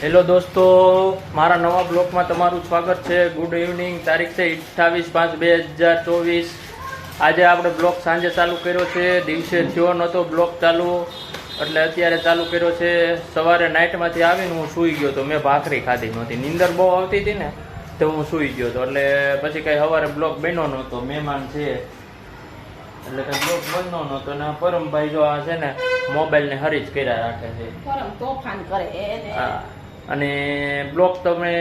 Hello દોસ્તો, મારા નવા બ્લોગમાં તમારું સ્વાગત છે. Good evening. તારીખ છે 28/5/2024. આજે આપણે બ્લોગ સાંજે ચાલુ કર્યો છે. દિવસે થયો નહોતો બ્લોગ ચાલુ, એટલે અત્યારે ચાલુ કર્યો છે. સવારે નાઇટમાંથી આવીને હું સૂઈ ગયો હતો. મેં ભાખરી ખાધી નહોતી, નીંદર બહુ આવતી હતી ને, તો હું સૂઈ ગયો હતો. એટલે પછી કંઈ સવારે બ્લોગ બન્યો નહોતો. મહેમાન છે એટલે કંઈ બ્લોગ બન્યો નહોતો. ને પરમભાઈ જો આ છે ને મોબાઈલને હરી જ કર્યા રાખે છે. તોફાન કરે. હા, અને બ્લોક તમે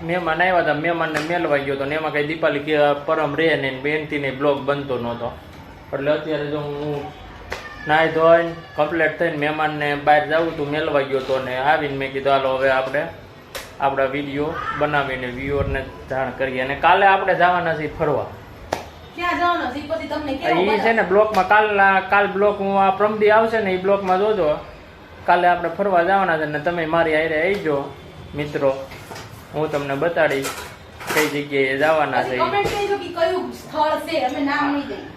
મહેમાન આવ્યા હતા, મહેમાનને મેલવા ગયો હતો ને એમાં કઈ દીપાલી કે પરમ રે ને બેનથી ને બ્લોક બનતો નહોતો. એટલે અત્યારે જો હું નાહી ધોઈને કમ્પ્લીટ થઈને મહેમાનને બહાર જવું હતું, મેલવા ગયો હતો ને આવીને મેં કીધું હાલો હવે આપણે આપણા વિડીયો બનાવીને વ્યુઅરને જાણ કરીએ. અને કાલે આપણે જવાના છીએ ફરવા. એ છે ને બ્લોકમાં કાલ બ્લોક હું આ પ્રમદી આવશે ને એ બ્લોકમાં જોજો. કાલે આપણે ફરવા જવાના છે ને તમે મારી હારે આવજો મિત્રો, હું તમને બતાડીશ કઈ જગ્યાએ જવાના છે.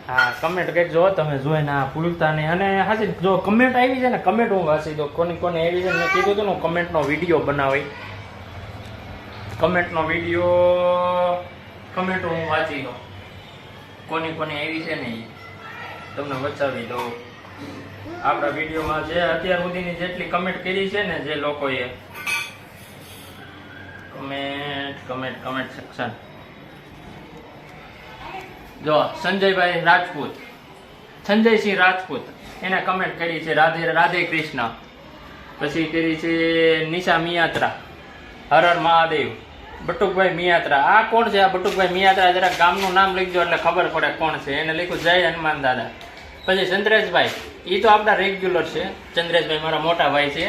હા, કમેન્ટ કંઈક જો તમે જોઈને આ ભૂલતા નહીં. અને હાજી જો કમેન્ટ આવી છે ને, કમેન્ટ હું વાંચી દો કોની કોને આવી છે. મેં કીધું હતું ને કમેન્ટનો વિડીયો બનાવી, કમેન્ટનો વિડીયો કમેન્ટ હું વાંચી દઉં કોની કોની આવી છે ને એ તમને બચાવી દઉં. આપણા વિડીયોમાં જે અત્યાર સુધીની જેટલી કમેન્ટ કરી છે ને જે લોકોએ, કમેન્ટ સેક્શન જો સંજયભાઈ રાજપૂત, સંજયસિંહ રાજપૂત એને કમેન્ટ કરી છે રાધે કૃષ્ણ. પછી કરી છે નિશા મિયાત્રા, હર હર મહાદેવ. બટુકભાઈ મિયાત્રા, આ કોણ છે? આ બટુકભાઈ મિયાત્રા જરા ગામનું નામ લખજો એટલે ખબર પડે કોણ છે. એને લખ્યું જય હનુમાન દાદા. પછી ચંદ્રેશભાઈ, એ તો આપણા રેગ્યુલર છે. ચંદ્રેશભાઈ મારા મોટા ભાઈ છે,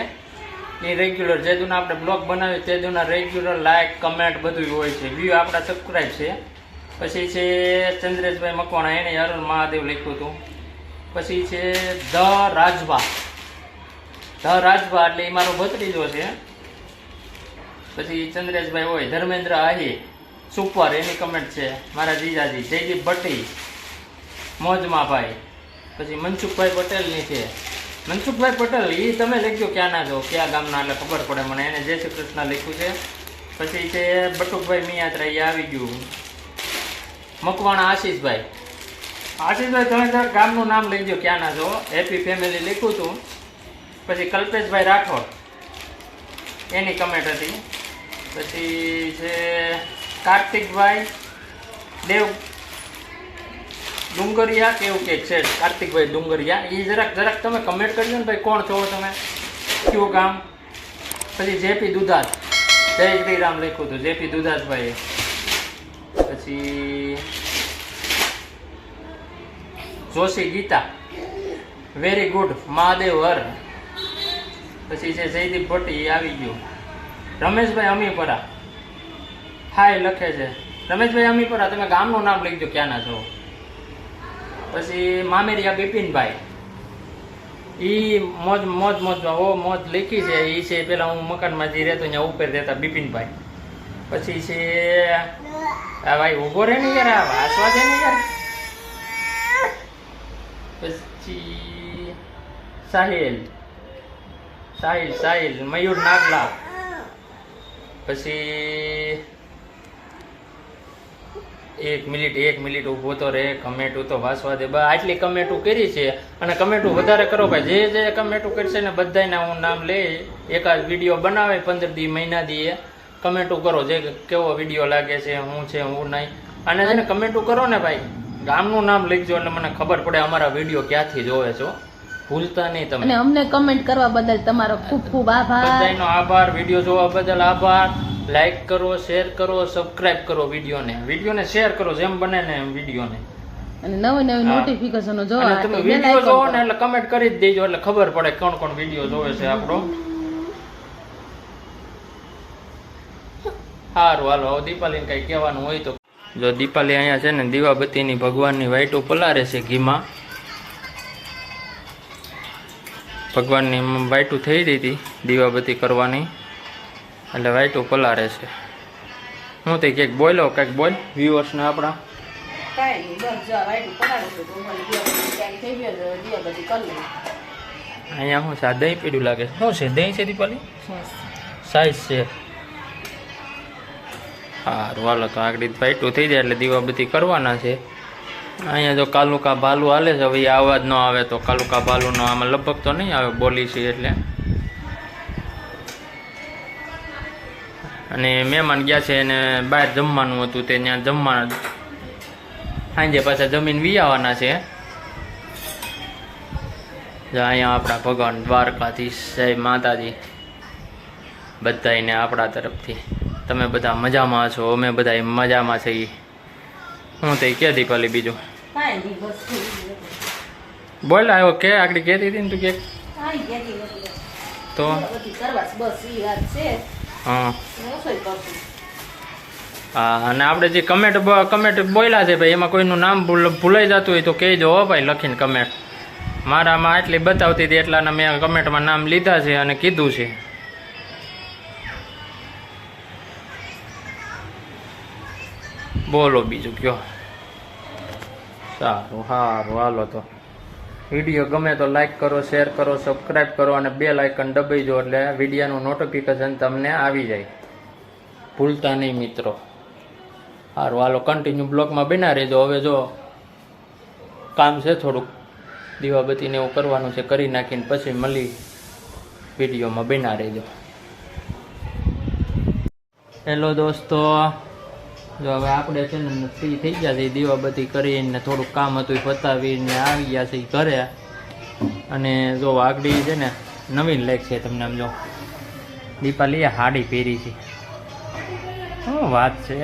એ રેગ્યુલર જે દુના આપણે બ્લોગ બનાવ્યું તે દુના રેગ્યુલર લાઇક કમેન્ટ બધું હોય છે. વ્યૂ આપણા સબસ્ક્રાઈબ છે. પછી છે ચંદ્રેશભાઈ મકવાણા, એને હર મહાદેવ લખ્યું હતું. પછી છે ધ રાજભા એટલે એ મારો ભત્રીજો છે. પછી ચંદ્રેશભાઈ હોય ધર્મેન્દ્ર આહિર સુપર, એની કમેન્ટ છે. મારા જીજાજી જયદીપ ભટ્ટી મોજમાં ભાઈ. પછી મનસુખભાઈ પટેલની છે. મનસુખભાઈ પટેલ એ તમે લખ્યો ક્યાં ના છો, ક્યાં ગામના, એટલે ખબર પડે મને. એને જય શ્રી કૃષ્ણ લખ્યું છે. પછી છે બટુકભાઈ મિયાત્રા, એ આવી ગયું. મકવાણા આશીષભાઈ, તમે જરા ગામનું નામ લઈ દો ક્યાં ના છો. હેપી ફેમિલી લખ્યું હતું. પછી કલ્પેશભાઈ રાઠોડ, એની કમેન્ટ હતી. પછી છે કાર્તિકભાઈ દેવ ડુંગરિયા કેવું કે છે, કાર્તિકભાઈ ડુંગરિયા. એ જરાક તમે કમેન્ટ કરજો ને ભાઈ કોણ છો તમે, કયું ગામ. પછી જેપી દુધાત, જય શ્રી રામ લખ્યું હતું જેપી દુધાતભાઈ. પછી જોશી ગીતા, વેરી ગુડ મહાદેવ હર. પછી છે જયદીપ ભટ્ટી, આવી ગયું. રમેશભાઈ અમીપરા, હાય લખે છે. રમેશભાઈ અમીપરા, તમે ગામનું નામ લખજો ક્યાં ના છો. પછી મામેરિયા બિપિનભાઈ, ઈ મોજ લખી છે. એ છે પેલા હું મકાનમાં જે રહેતો ત્યાં ઉપર રહેતા બિપિનભાઈ. પછી છે ભાઈ ઉભો રહે ને યાર, વાંચવા છે ને યાર. પછી સાહિલ મયુર નાગલા. પછી એક મિનિટ ઊભો તો રે, કમેન્ટો તો વાંચવા દે. આટલી કમેન્ટો કરી છે અને કમેન્ટો વધારે કરો ભાઈ. જે કમેન્ટો કરશે ને બધાના હું નામ લઈ, એકાદ વિડીયો બનાવે 15 દી મહિના દી કમેન્ટો કરો. જે કેવો વિડીયો લાગે છે, હું છે હું નહીં. અને છે ને કમેન્ટો કરો ને ભાઈ, ગામનું નામ લખજો એટલે મને ખબર પડે અમારા વિડીયો ક્યાંથી જોવે છો. ભૂલતા નહીં તમે. અને અમને કમેન્ટ કરવા બદલ તમારો ખૂબ ખૂબ આભાર. બધાનો આભાર. વિડીયો જોવા બદલ આભાર. લાઈક કરો, શેર કરો, સબસ્ક્રાઇબ કરો વિડીયોને શેર કરો જેમ બને ને એમ વિડીયોને. અને નવી નોટિફિકેશનો જોવા તમે વિડીયો જોવો ને એટલે કમેન્ટ કરી જ દેજો એટલે ખબર પડે કોણ વિડીયો જોવે છે આપણો. સારું હાલો, હવે દીપાલીને કઈ કહેવાનું હોય તો. જો દીપાલી અહીંયા છે ને દીવાબત્તીની ભગવાનની વાઈટો પલારે છે ઘીમાં. ભગવાનની વાઈટું થઈ ગઈ હતી દીવાબત્તી કરવાની, એટલે વાઈટું પલારે છે. હું તે કંઈક બોલો, કંઈક બોલ વ્યુઅર્સને આપણા. અહીંયા શું છે? આ દહીં પીડું લાગે છે. શું છે? દહીં છે દીપાલી? સાઈઝ છે. સારું હાલો તો આગળ ફાઈટું થઈ જાય એટલે દીવાબત્તી કરવાના છે. અહીંયા જો કાલુકા ભાલુ હાલે છે, હવે એ અવાજ ન આવે તો કાલુકા ભાલુનો આમાં લગભગ તો નહીં આવે, બોલી છે એટલે. અને મહેમાન ગયા છે એને બહાર જમવાનું હતું તે ત્યાં જમવા સાંજે પાછા જમીન વી આવવાના છે. અહીંયા આપણા ભગવાન દ્વારકાધીશ, જય માતાજી બધાને આપણા તરફથી. તમે બધા મજામાં છો, અમે બધા મજામાં છીએ. હું તો કે દીપાલી બીજું બોલ આવ્યો કે આગળ કહેતી હતી ને તું કે તો હા હા. અને આપણે જે કમેન્ટ બોલ્યા છે ભાઈ એમાં કોઈનું નામ ભૂલાઈ જતું હોય તો કહેજો હો ભાઈ લખીને કમેન્ટ. મારામાં આટલી બતાવતી હતી એટલાના મેં કમેન્ટમાં નામ લીધા છે અને કીધું છે. બોલો બીજું કયો. સારું સારું હાલો તો વિડીયો ગમે તો લાઈક કરો, શેર કરો, સબસ્ક્રાઈબ કરો અને બેલ આઇકન દબાઈજો એટલે વિડીયોનું નોટિફિકેશન તમને આવી જાય. ભૂલતા નહીં મિત્રો. સારું હાલો કન્ટિન્યુ બ્લોગમાં બના રહેજો. હવે જો કામ છે થોડુંક દીવાબત્તીને એવું કરવાનું છે, કરી નાખીને પછી મળી વિડીયોમાં બના રહેજો. હેલો દોસ્તો, જો હવે આપણે છે ને ફ્રી થઈ ગયા છે, દીવાબત્તી કરીને થોડુંક કામ હતું એ પતાવીને આવી ગયા છે ઘરે. અને જો આગળ છે ને નવીન લેક છે તમને આમ જો દીપાલીએ હાડી પહેરી છે. શું વાત છે,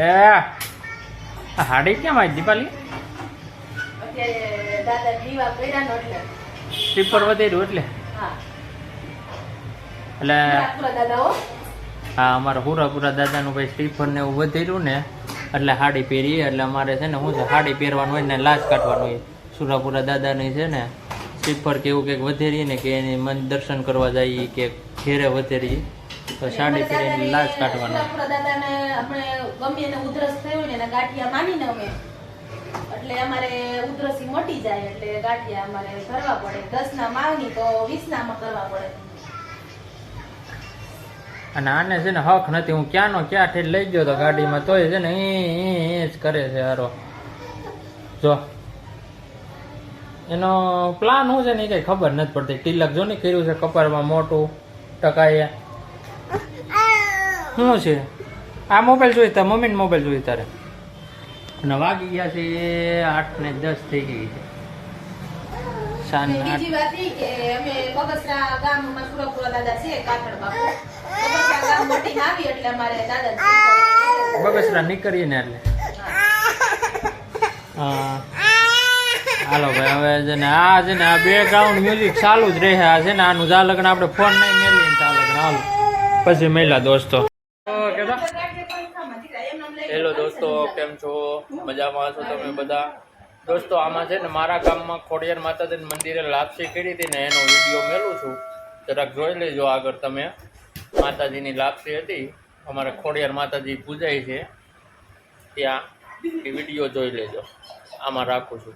આ હાડી કેમ આવી દીપાલી? સ્લીપર વધેર્યું એટલે હા અમારા હુરાપુરા દાદાનું ભાઈ સ્લીપર ને એવું વધેર્યું ને એટલે હાડી પહેરીએ. એટલે અમારે છે ને શું છે હાડી પહેરવાનું હોય ને લાજ કાઢવાનું હોય. સુરાપુરા દાદાની છે ને સ્લીપર કે એવું કંઈક વધેરીએ ને કે એની મન દર્શન કરવા જઈએ કે ઘેરે વધેરીએ તો સાડી પહેરીને લાજ કાઢવાનું. દાદાને આપણે ગમે એને ઉધરસ થઈ હોય ને એના ગાંઠિયા માનીને અમે એટલે અમારે ઉધરસી મટી જાય એટલે ગાંઠિયા અમારે કરવા પડે. 10 ના માંગી તો 20 નામાં કરવા પડે. અને આને છે ને હક નથી, હું ક્યાંનો ક્યાં ઠેઠ લઈ ગયો તો ગાડીમાં તોય છે ને એ જ કરે છે. હારો જો એનો પ્લાન શું છે ને એ કઈ ખબર નથી પડતી. તિલક જો ને કર્યું છે કપાળમાં મોટું ટકાએ. શું છે આ મોબાઈલ જોઈ તારે? મમ્મીને મોબાઈલ જોઈ તારે? અને વાગી ગયા છે 8 ને 10 થઈ ગઈ છે. બીજી વાત એ કે અમે બગસરા ગામમાં સુરપુરા દાદા છે કાકડ બાપુ. બગસરા ગામ મોટીને આવી એટલે અમારે દાદા બગસરા નીકળીએ ને એટલે હા હાલો ભાઈ. હવે છે ને આ છે ને આ બેકગ્રાઉન્ડ મ્યુઝિક ચાલુ જ રહે. આ છે ને આનું જા લગ્ન આપણે ફોન નહીં મેળવીને તા લગ્ન હાલો પછી મેલા દોસ્તો. હેલો દોસ્તો, કેમ છો? મજામાં છો તમે બધા? દોસ્તો આમાં છે ને મારા ગામમાં ખોડિયાર માતાજી મંદિરે લાપસી કરી હતી ને એનો વિડીયો મેલું છું, જરાક જોઈ લેજો. આગળ તમે માતાજીની લાપસી હતી, અમારે ખોડિયાર માતાજી પૂજાય છે ત્યાં, એ વિડીયો જોઈ લેજો. આમાં રાખું છું.